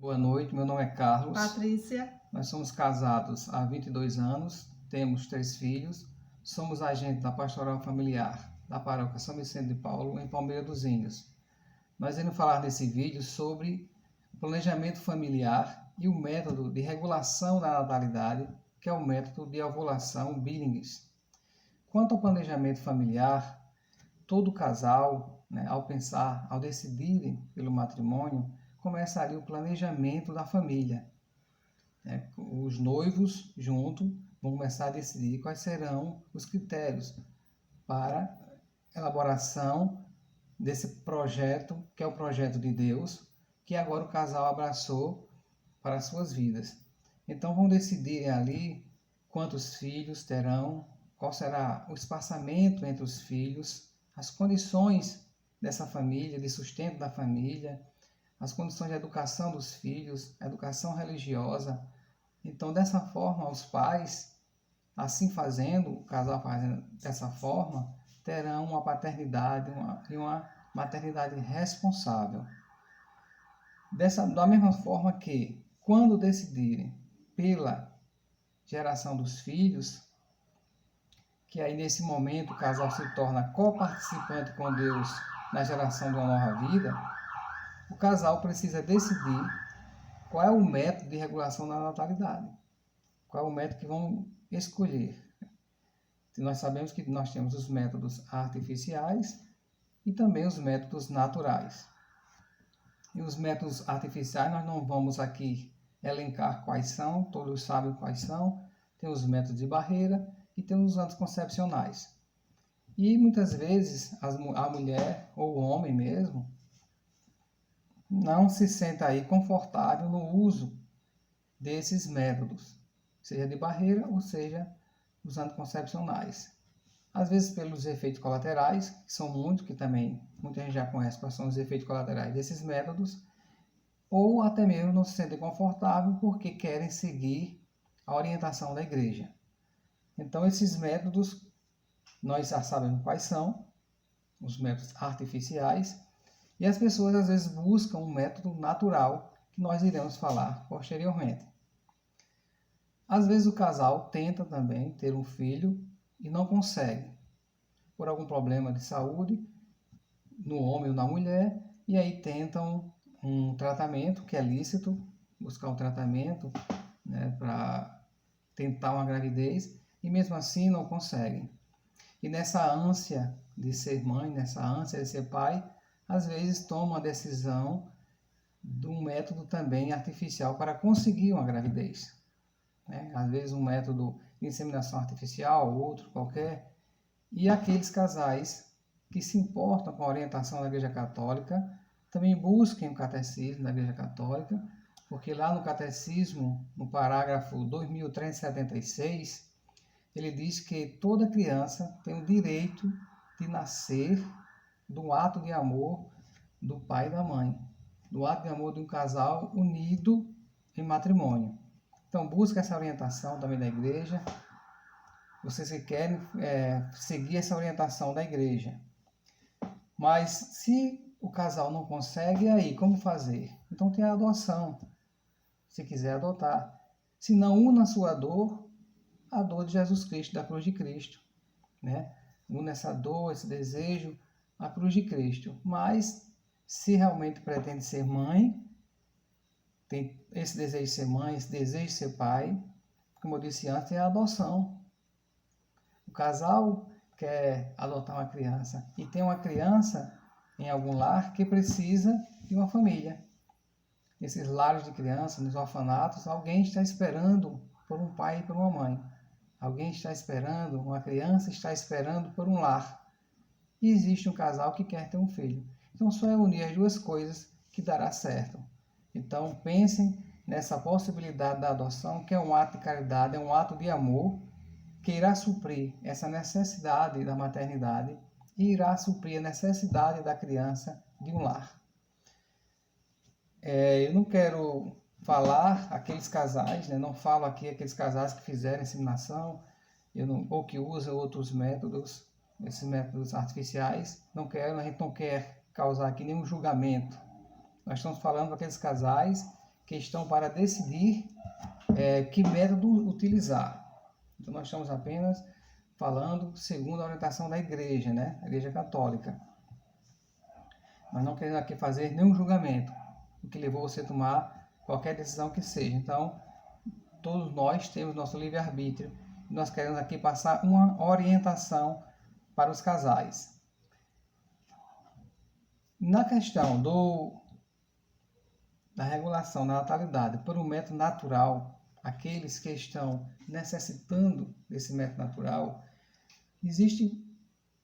Boa noite, meu nome é Carlos. Patrícia. Nós somos casados há 22 anos, temos 3 filhos, somos agentes da Pastoral Familiar da Paróquia São Vicente de Paulo, em Palmeira dos Índios. Nós iremos falar nesse vídeo sobre o planejamento familiar e o método de regulação da natalidade, que é o método de ovulação Billings. Quanto ao planejamento familiar, todo casal, ao decidirem pelo matrimônio, começaria o planejamento da família. Os noivos, juntos, vão começar a decidir quais serão os critérios para elaboração desse projeto, que é o projeto de Deus, que agora o casal abraçou para as suas vidas. Então vão decidir ali quantos filhos terão, qual será o espaçamento entre os filhos, as condições dessa família, de sustento da família, as condições de educação dos filhos, educação religiosa. Então, dessa forma, os pais, assim fazendo, o casal fazendo dessa forma, terão uma paternidade e uma maternidade responsável. Da mesma forma que, quando decidirem pela geração dos filhos, que aí nesse momento o casal se torna coparticipante com Deus na geração de uma nova vida, o casal precisa decidir qual é o método de regulação da natalidade, qual é o método que vão escolher. Nós sabemos que nós temos os métodos artificiais e também os métodos naturais. E os métodos artificiais nós não vamos aqui elencar quais são, todos sabem quais são. Tem os métodos de barreira e tem os anticoncepcionais. E muitas vezes a mulher ou o homem mesmo não se sente aí confortável no uso desses métodos, seja de barreira ou seja os anticoncepcionais. Às vezes pelos efeitos colaterais, que são muitos, que também muita gente já conhece quais são os efeitos colaterais desses métodos, ou até mesmo não se sentem confortável porque querem seguir a orientação da igreja. Então esses métodos, nós já sabemos quais são, os métodos artificiais, e as pessoas às vezes buscam um método natural, que nós iremos falar posteriormente. Às vezes o casal tenta também ter um filho e não consegue, por algum problema de saúde, no homem ou na mulher, e aí tentam um tratamento, que é lícito, buscar um tratamento para tentar uma gravidez, e mesmo assim não conseguem. E nessa ânsia de ser mãe, nessa ânsia de ser pai, às vezes toma a decisão de um método também artificial para conseguir uma gravidez. Às vezes um método de inseminação artificial, outro qualquer. E aqueles casais que se importam com a orientação da Igreja Católica também busquem o catecismo da Igreja Católica, porque lá no catecismo, no parágrafo 2376, ele diz que toda criança tem o direito de nascer do ato de amor do pai e da mãe, do ato de amor de um casal unido em matrimônio. Então, busca essa orientação também da igreja, vocês que querem seguir essa orientação da igreja. Mas, se o casal não consegue, aí, como fazer? Então, tem a adoção, se quiser adotar. Se não, una a sua dor, a dor de Jesus Cristo, da cruz de Cristo. Una essa dor, esse desejo, a cruz de Cristo. Mas, se realmente pretende ser mãe, tem esse desejo de ser mãe, esse desejo de ser pai, como eu disse antes, é a adoção. O casal quer adotar uma criança e tem uma criança em algum lar que precisa de uma família. Nesses lares de crianças, nos orfanatos, alguém está esperando por um pai e por uma mãe. Alguém está esperando, uma criança está esperando por um lar. E existe um casal que quer ter um filho. Então só é unir as duas coisas que dará certo. Então pensem nessa possibilidade da adoção, que é um ato de caridade, é um ato de amor, que irá suprir essa necessidade da maternidade e irá suprir a necessidade da criança de um lar. Eu não quero falar aqueles casais, não falo aqui aqueles casais que fizeram inseminação ou que usam outros métodos, esses métodos artificiais. A gente não quer causar aqui nenhum julgamento. Nós estamos falando daqueles casais questão para decidir que método utilizar. Então, nós estamos apenas falando segundo a orientação da igreja, né? A igreja católica. Nós não queremos aqui fazer nenhum julgamento, o que levou você a tomar qualquer decisão que seja. Então, todos nós temos nosso livre-arbítrio e nós queremos aqui passar uma orientação para os casais. Na questão da regulação da natalidade por um método natural, aqueles que estão necessitando desse método natural, existem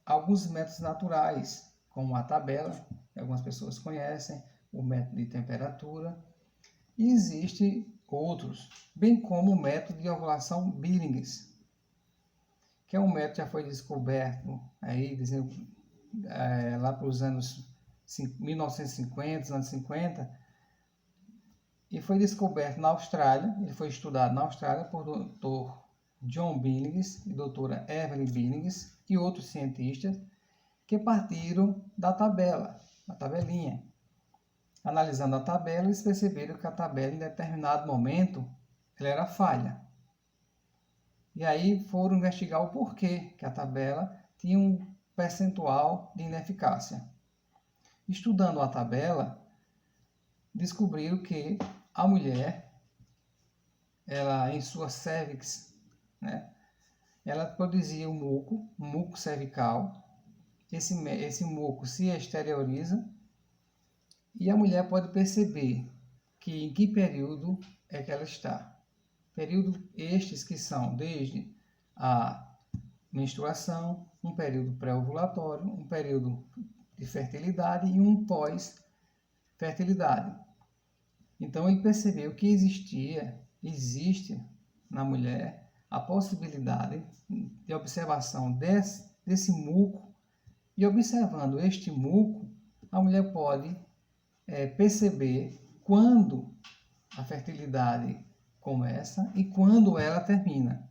alguns métodos naturais, como a tabela, que algumas pessoas conhecem, o método de temperatura, e existem outros, bem como o método de ovulação Billings, que é um método que já foi descoberto aí, lá para os anos 1950, anos 50, e foi descoberto na Austrália. Ele foi estudado na Austrália por Dr. John Billings e doutora Evelyn Billings e outros cientistas que partiram da tabelinha. Analisando a tabela, eles perceberam que a tabela, em determinado momento, ela era falha. E aí foram investigar o porquê que a tabela tinha um percentual de ineficácia. Estudando a tabela, descobriram que a mulher, ela em sua cervix, né, ela produzia um muco cervical. Esse muco se exterioriza e a mulher pode perceber em que período é que ela está. Período estes que são desde a menstruação, um período pré-ovulatório, um período de fertilidade e um pós-fertilidade. Então ele percebeu que existe na mulher a possibilidade de observação desse muco, e observando este muco, a mulher pode perceber quando a fertilidade começa e quando ela termina.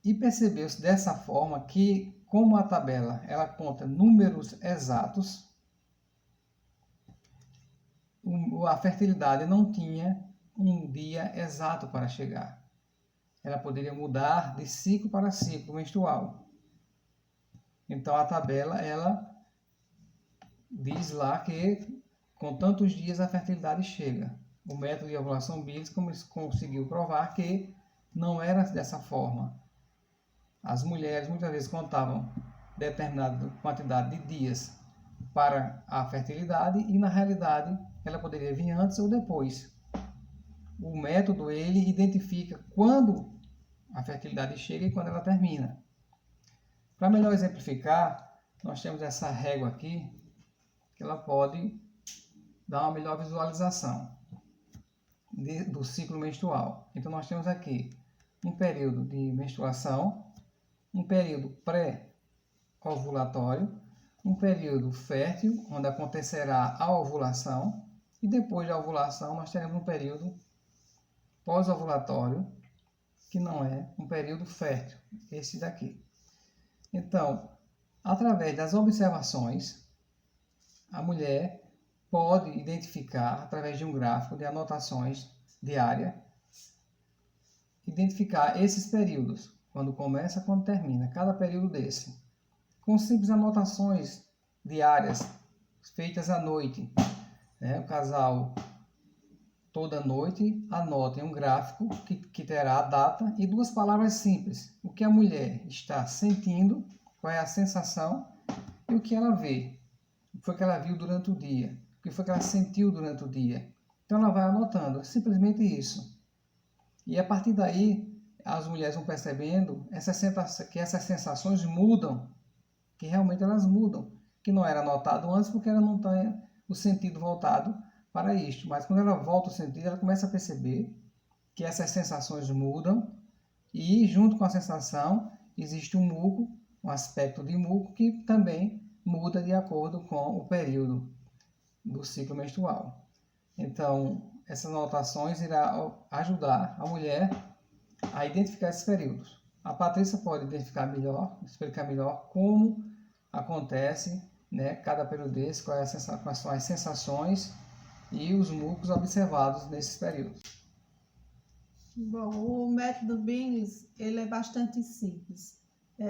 E percebeu-se dessa forma que, como a tabela ela conta números exatos, a fertilidade não tinha um dia exato para chegar. Ela poderia mudar de ciclo para ciclo menstrual. Então a tabela ela diz lá que com tantos dias a fertilidade chega. O método de ovulação Billings conseguiu provar que não era dessa forma. As mulheres muitas vezes contavam determinada quantidade de dias para a fertilidade e na realidade ela poderia vir antes ou depois. O método ele identifica quando a fertilidade chega e quando ela termina. Para melhor exemplificar, nós temos essa régua aqui, que ela pode dar uma melhor visualização do ciclo menstrual. Então nós temos aqui um período de menstruação, um período pré-ovulatório, um período fértil, onde acontecerá a ovulação, e depois da ovulação nós teremos um período pós-ovulatório, que não é um período fértil, esse daqui. Então, através das observações, a mulher pode identificar, através de um gráfico de anotações diárias, identificar esses períodos, quando começa e quando termina, cada período desse, com simples anotações diárias, feitas à noite. O casal, toda noite, anota em um gráfico que terá a data e duas palavras simples. O que a mulher está sentindo, qual é a sensação e o que ela vê. O que foi que ela viu durante o dia, o que foi que ela sentiu durante o dia. Então ela vai anotando, simplesmente isso. E a partir daí, as mulheres vão percebendo que essas sensações mudam, que realmente elas mudam, que não era anotado antes porque ela não tem o sentido voltado para isto. Mas quando ela volta o sentido, ela começa a perceber que essas sensações mudam e junto com a sensação existe um muco, um aspecto de muco que também muda de acordo com o período do ciclo menstrual. Então, essas anotações irão ajudar a mulher a identificar esses períodos. A Patrícia pode explicar melhor como acontece, cada período desse, quais são as sensações e os mucos observados nesses períodos. Bom, o método Billings, ele é bastante simples.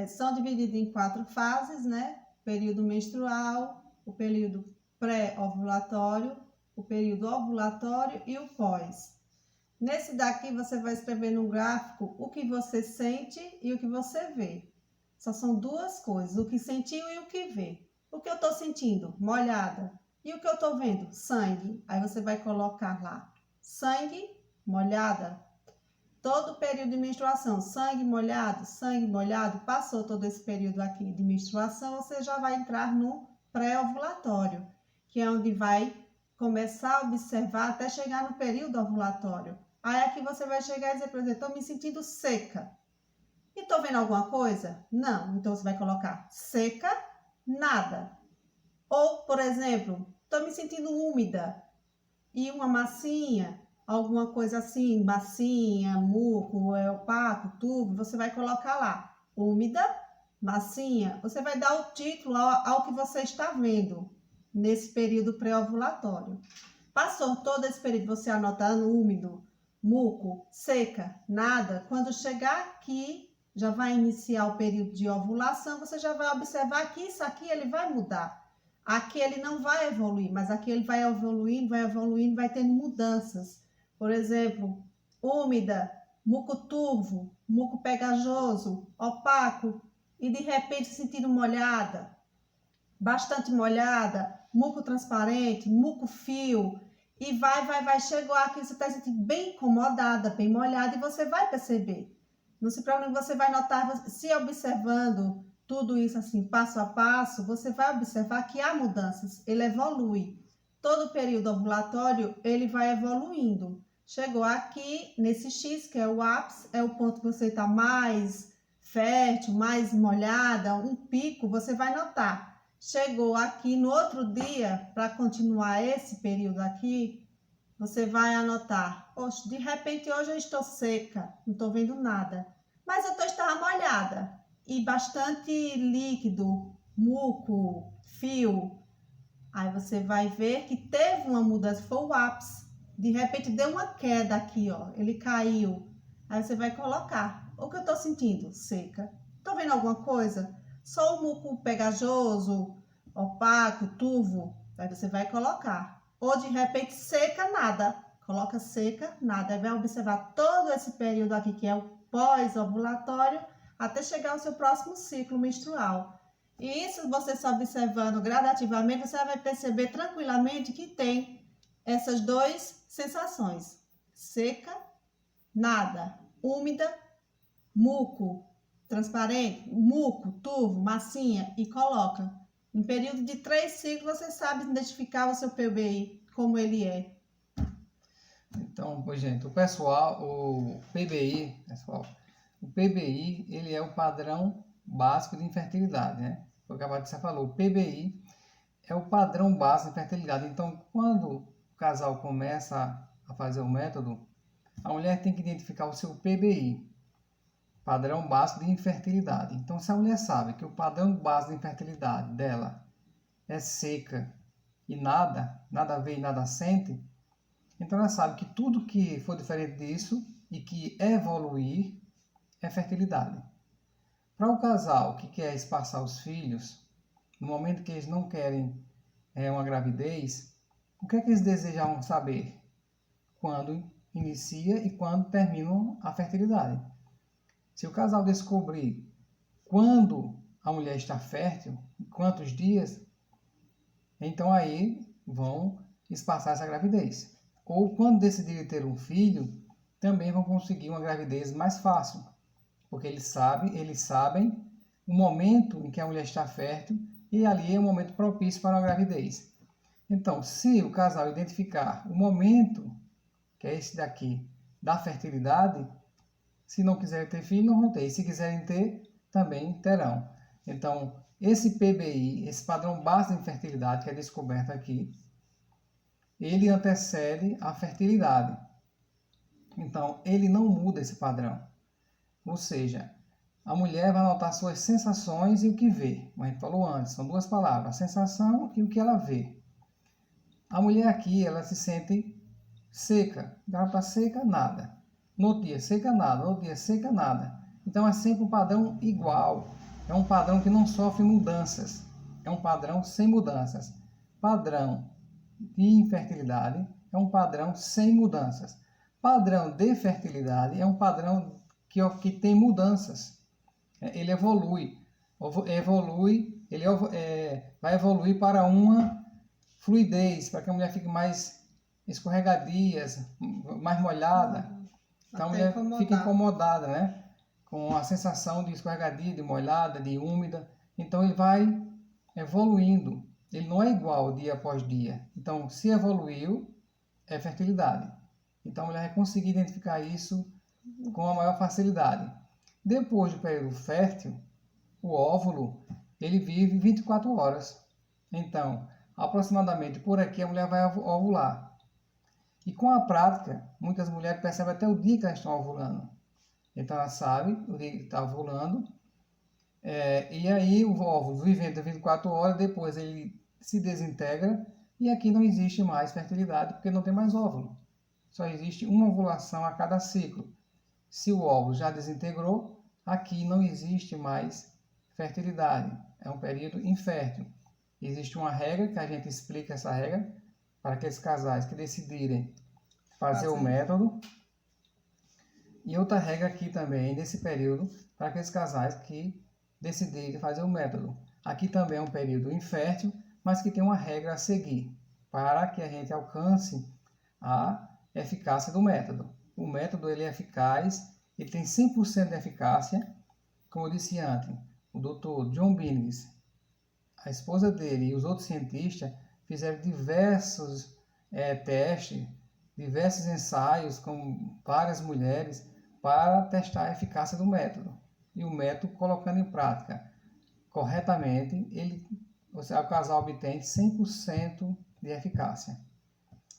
São divididos em 4 fases, né? O período menstrual, o período pré-ovulatório, o período ovulatório e o pós. Nesse daqui você vai escrever no gráfico o que você sente e o que você vê. Só são 2 coisas, o que sentiu e o que vê. O que eu estou sentindo? Molhada. E o que eu estou vendo? Sangue. Aí você vai colocar lá, sangue, molhada. Todo o período de menstruação, sangue molhado, passou todo esse período aqui de menstruação, você já vai entrar no pré-ovulatório, que é onde vai começar a observar até chegar no período ovulatório. Aí aqui você vai chegar e dizer, por exemplo, estou me sentindo seca. E estou vendo alguma coisa? Não. Então você vai colocar seca, nada. Ou, por exemplo, estou me sentindo úmida e uma massinha, alguma coisa assim, massinha, muco, opaco, tubo, você vai colocar lá, úmida, massinha, você vai dar o título ao que você está vendo nesse período pré-ovulatório. Passou todo esse período, você anotando úmido, muco, seca, nada, quando chegar aqui, já vai iniciar o período de ovulação, você já vai observar que isso aqui ele vai mudar. Aqui ele não vai evoluir, mas aqui ele vai evoluindo, vai tendo mudanças. Por exemplo, úmida, muco turvo, muco pegajoso, opaco e de repente sentindo molhada, bastante molhada, muco transparente, muco fio e vai, chegou aqui, você está sentindo bem incomodada, bem molhada e você vai perceber. Não se preocupe, você vai notar, se observando tudo isso assim, passo a passo, você vai observar que há mudanças, ele evolui. Todo o período ovulatório, ele vai evoluindo. Chegou aqui, nesse X, que é o ápice, é o ponto que você está mais fértil, mais molhada, um pico, você vai notar. Chegou aqui no outro dia, para continuar esse período aqui, você vai anotar. Poxa, de repente hoje eu estou seca, não estou vendo nada. Mas eu estava molhada e bastante líquido, muco, fio. Aí você vai ver que teve uma mudança, foi o ápice. De repente deu uma queda aqui, ó, ele caiu. Aí você vai colocar. O que eu tô sentindo? Seca. Tô vendo alguma coisa? Só o muco pegajoso, opaco, turvo. Aí você vai colocar. Ou de repente seca, nada. Coloca seca, nada. Aí vai observar todo esse período aqui, que é o pós-ovulatório, até chegar ao seu próximo ciclo menstrual. E isso você só observando gradativamente, você vai perceber tranquilamente que tem essas 2 sensações. Seca, nada. Úmida, muco, transparente, muco, turvo, massinha e coloca. Em período de 3 ciclos, você sabe identificar o seu PBI, como ele é. Então, pois, gente, o PBI, ele é o padrão básico de infertilidade, né? Foi o que a Patrícia falou, o PBI é o padrão básico de infertilidade. Então, quando o casal começa a fazer o método, a mulher tem que identificar o seu PBI, padrão básico de infertilidade. Então, se a mulher sabe que o padrão básico de infertilidade dela é seca e nada vê e nada sente, então ela sabe que tudo que for diferente disso e que evoluir é fertilidade. Para o casal que quer espaçar os filhos, no momento que eles não querem uma gravidez, o que é que eles desejam saber? Quando inicia e quando termina a fertilidade. Se o casal descobrir quando a mulher está fértil, quantos dias, então aí vão espaçar essa gravidez. Ou quando decidirem ter um filho, também vão conseguir uma gravidez mais fácil, porque eles sabem o momento em que a mulher está fértil e ali é o momento propício para uma gravidez. Então, se o casal identificar o momento, que é esse daqui, da fertilidade, se não quiserem ter filho, não vão ter. E se quiserem ter, também terão. Então, esse PBI, esse padrão básico de fertilidade que é descoberto aqui, ele antecede a fertilidade. Então, ele não muda esse padrão. Ou seja, a mulher vai notar suas sensações e o que vê. Como a gente falou antes, são 2 palavras, a sensação e o que ela vê. A mulher aqui, ela se sente seca. Ela está seca, nada. No outro dia, seca, nada. No outro dia, seca, nada. Então, é sempre um padrão igual. É um padrão que não sofre mudanças. É um padrão sem mudanças. Padrão de infertilidade é um padrão sem mudanças. Padrão de fertilidade é um padrão que tem mudanças. Ele evolui. Vai evoluir para uma fluidez, para que a mulher fique mais escorregadia, mais molhada. Então a mulher fica incomodada, né? Com a sensação de escorregadia, de molhada, de úmida. Então ele vai evoluindo. Ele não é igual dia após dia. Então, se evoluiu, é fertilidade. Então a mulher vai conseguir identificar isso com a maior facilidade. Depois do período fértil, o óvulo, ele vive 24 horas. Então, aproximadamente por aqui a mulher vai ovular. E com a prática, muitas mulheres percebem até o dia que elas estão ovulando. Então ela sabe o dia que está ovulando. E aí o óvulo vivendo 24 horas, depois ele se desintegra e aqui não existe mais fertilidade porque não tem mais óvulo. Só existe uma ovulação a cada ciclo. Se o óvulo já desintegrou, aqui não existe mais fertilidade. É um período infértil. Existe uma regra, que a gente explica essa regra, para aqueles casais que decidirem fazer o método. E outra regra aqui também, nesse período, para aqueles casais que decidirem fazer o método. Aqui também é um período infértil, mas que tem uma regra a seguir, para que a gente alcance a eficácia do método. O método ele é eficaz, ele tem 100% de eficácia, como eu disse antes. O Dr. John Billings, a esposa dele e os outros cientistas fizeram diversos testes, diversos ensaios com várias mulheres para testar a eficácia do método. E o método, colocando em prática corretamente, o casal obtém 100% de eficácia.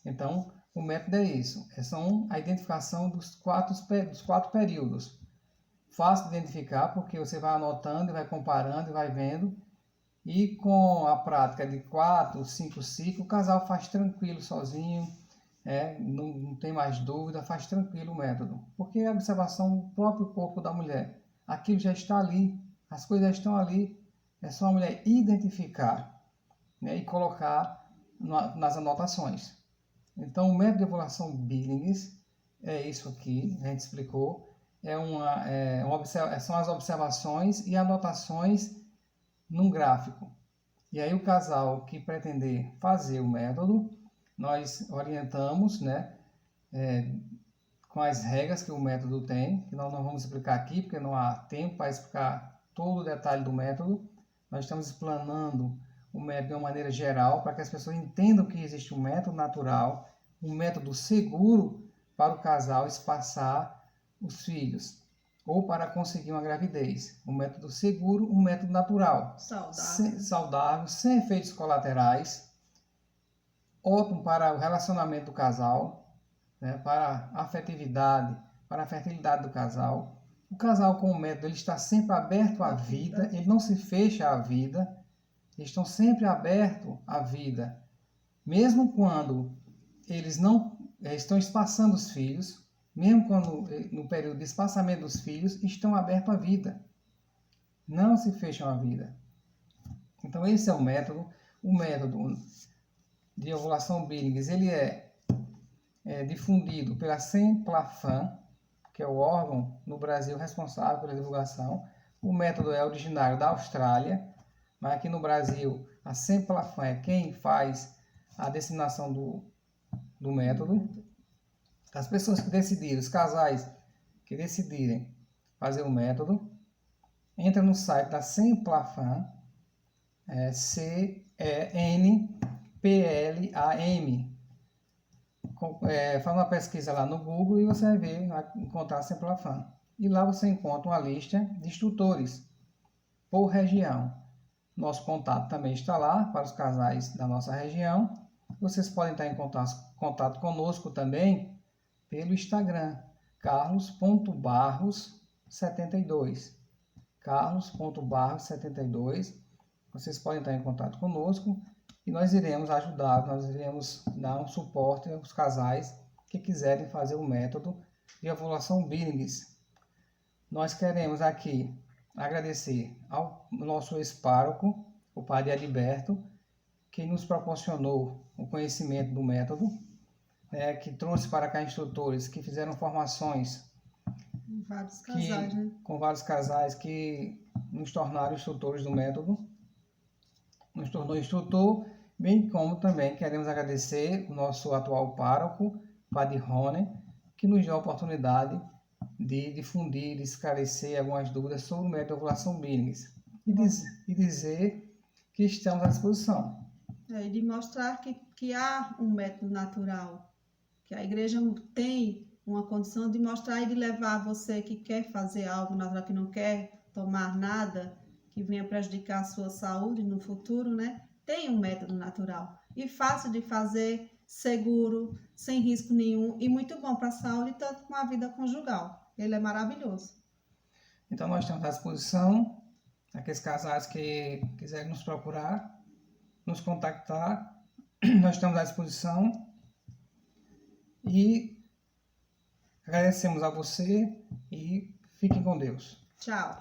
Então, o método é isso. São a identificação dos quatro períodos. Fácil de identificar porque você vai anotando, vai comparando e vai vendo. E com a prática de 4, 5 ciclos, o casal faz tranquilo, sozinho, não tem mais dúvida, faz tranquilo o método. Porque é a observação do próprio corpo da mulher. Aquilo já está ali, as coisas já estão ali. É só a mulher identificar, né, e colocar nas anotações. Então, o método de ovulação Billings é isso aqui, a gente explicou. São as observações e anotações num gráfico. E aí o casal que pretender fazer o método, nós orientamos, né, com as regras que o método tem, que nós não vamos explicar aqui, porque não há tempo para explicar todo o detalhe do método. Nós estamos explanando o método de uma maneira geral, para que as pessoas entendam que existe um método natural, um método seguro para o casal espaçar os filhos, ou para conseguir uma gravidez. Um método seguro, um método natural. Saudável, sem efeitos colaterais, ótimo para o relacionamento do casal, né, para a afetividade, para a fertilidade do casal. O casal com o método ele está sempre aberto à vida, ele não se fecha à vida, eles estão sempre abertos à vida. Mesmo quando eles não estão espaçando os filhos, mesmo quando no período de espaçamento dos filhos, estão abertos à vida. Não se fecham à vida. Então esse é o método. O método de ovulação Billings, ele é difundido pela Semplafan, que é o órgão no Brasil responsável pela divulgação. O método é originário da Austrália, mas aqui no Brasil a Semplafan é quem faz a disseminação do método. As pessoas que decidirem, os casais que decidirem fazer o método, entra no site da Semplafan, CENPLAM. Faz uma pesquisa lá no Google e você vai encontrar a Semplafan. E lá você encontra uma lista de instrutores por região. Nosso contato também está lá para os casais da nossa região. Vocês podem estar em contato conosco também pelo Instagram, carlos.barros72. carlos.barros72. Vocês podem estar em contato conosco e nós iremos ajudar, nós iremos dar um suporte aos casais que quiserem fazer o método de ovulação Billings. Nós queremos aqui agradecer ao nosso ex-pároco, o padre Adilberto, que nos proporcionou o conhecimento do método, que trouxe para cá instrutores que fizeram formações com vários casais que nos tornaram instrutores do método, nos tornou instrutor, bem como também queremos agradecer o nosso atual pároco, Padre Rony, que nos deu a oportunidade de difundir, de esclarecer algumas dúvidas sobre o método de ovulação Billings e dizer que estamos à disposição. E de mostrar que há um método natural, que a igreja tem uma condição de mostrar e de levar você que quer fazer algo natural, que não quer tomar nada que venha prejudicar a sua saúde no futuro, né? Tem um método natural e fácil de fazer, seguro, sem risco nenhum e muito bom para a saúde, tanto como a vida conjugal. Ele é maravilhoso. Então nós estamos à disposição, aqueles casais que quiserem nos procurar, nos contactar, nós estamos à disposição e agradecemos a você e fiquem com Deus. Tchau.